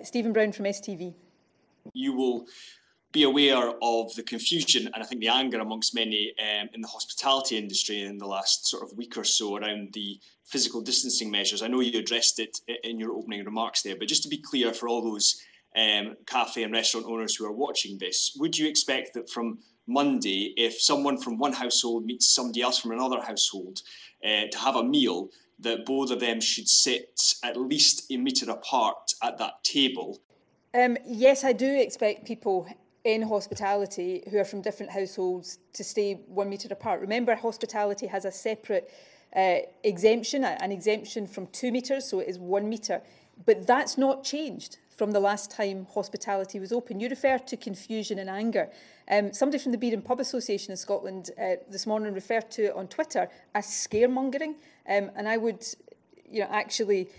Stephen Brown from STV. You will be aware of the confusion and I think the anger amongst many in the hospitality industry in the last sort of week or so around the physical distancing measures. I know you addressed it in your opening remarks there, but just to be clear for all those cafe and restaurant owners who are watching this, would you expect that from Monday, if someone from one household meets somebody else from another household to have a meal, that both of them should sit at least a metre apart at that table? Yes, I do expect people in hospitality who are from different households to stay 1 metre apart. Remember, hospitality has a separate exemption, an exemption from 2 metres, so it is 1 metre. But that's not changed from the last time hospitality was open. You refer to confusion and anger. Somebody from the Beer and Pub Association in Scotland this morning referred to it on Twitter as scaremongering. And I would actually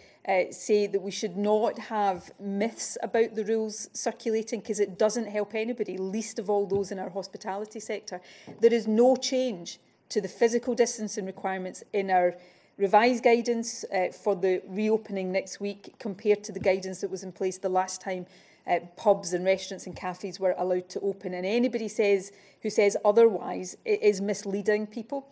say that we should not have myths about the rules circulating, because it doesn't help anybody, least of all those in our hospitality sector. There is no change to the physical distancing requirements in our revised guidance for the reopening next week compared to the guidance that was in place the last time pubs and restaurants and cafes were allowed to open. And anybody who says otherwise, it is misleading people.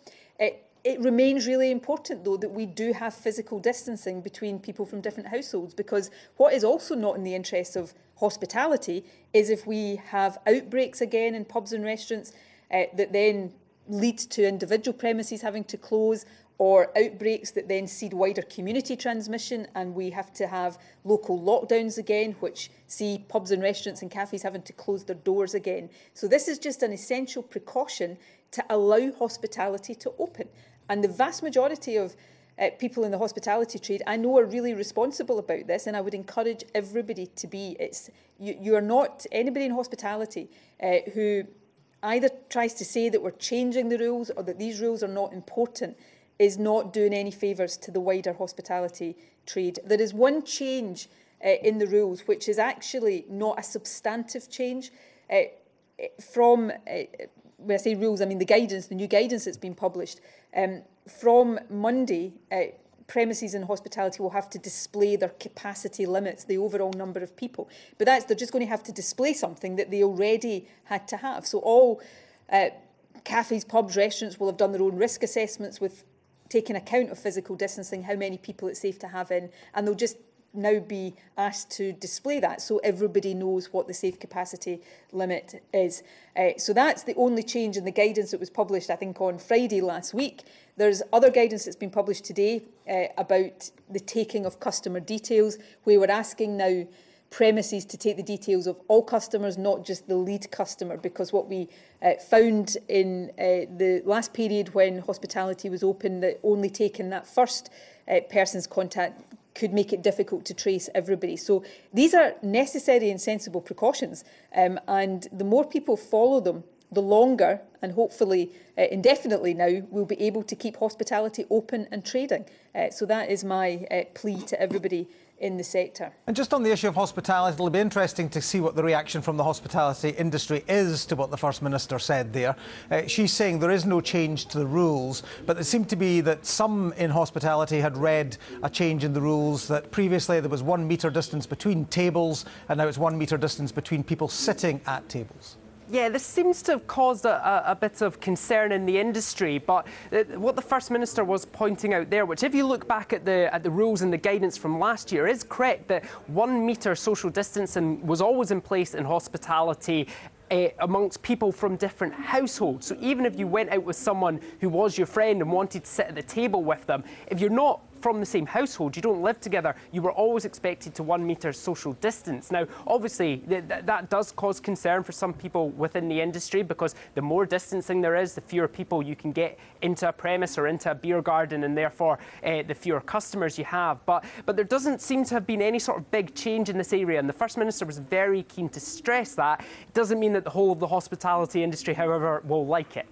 It remains really important, though, that we do have physical distancing between people from different households, because what is also not in the interests of hospitality is if we have outbreaks again in pubs and restaurants that then lead to individual premises having to close, or outbreaks that then seed wider community transmission, and we have to have local lockdowns again, which see pubs and restaurants and cafes having to close their doors again. So this is just an essential precaution to allow hospitality to open. And the vast majority of people in the hospitality trade, I know, are really responsible about this, and I would encourage everybody to be. You are not anybody in hospitality who either tries to say that we're changing the rules or that these rules are not important is not doing any favours to the wider hospitality trade. There is one change in the rules, which is actually not a substantive change from, when I say rules, I mean the guidance, the new guidance that's been published. From Monday, premises in hospitality will have to display their capacity limits, the overall number of people. But they're just going to have to display something that they already had to have. So all cafes, pubs, restaurants will have done their own risk assessments with taking account of physical distancing, how many people it's safe to have in, and they'll just now be asked to display that so everybody knows what the safe capacity limit is. So that's the only change in the guidance that was published, I think, on Friday last week. There's other guidance that's been published today about the taking of customer details, where we're asking now premises to take the details of all customers, not just the lead customer, because what we found in the last period when hospitality was open, that only taking that first person's contact could make it difficult to trace everybody. So these are necessary and sensible precautions, and the more people follow them, the longer, and hopefully indefinitely now, we'll be able to keep hospitality open and trading. So that is my plea to everybody in the sector. And just on the issue of hospitality, it'll be interesting to see what the reaction from the hospitality industry is to what the First Minister said there. She's saying there is no change to the rules, but it seemed to be that some in hospitality had read a change in the rules, that previously there was 1 metre distance between tables and now it's 1 metre distance between people sitting at tables. Yeah, this seems to have caused a bit of concern in the industry, but what the First Minister was pointing out there, which if you look back at the rules and the guidance from last year, is correct that 1 metre social distancing was always in place in hospitality amongst people from different households. So even if you went out with someone who was your friend and wanted to sit at the table with them, if you're not from the same household, you don't live together, you were always expected to 1 metre social distance. Now, obviously, that does cause concern for some people within the industry, because the more distancing there is, the fewer people you can get into a premise or into a beer garden, and therefore the fewer customers you have. But there doesn't seem to have been any sort of big change in this area, and the First Minister was very keen to stress that. It doesn't mean that the whole of the hospitality industry, however, will like it.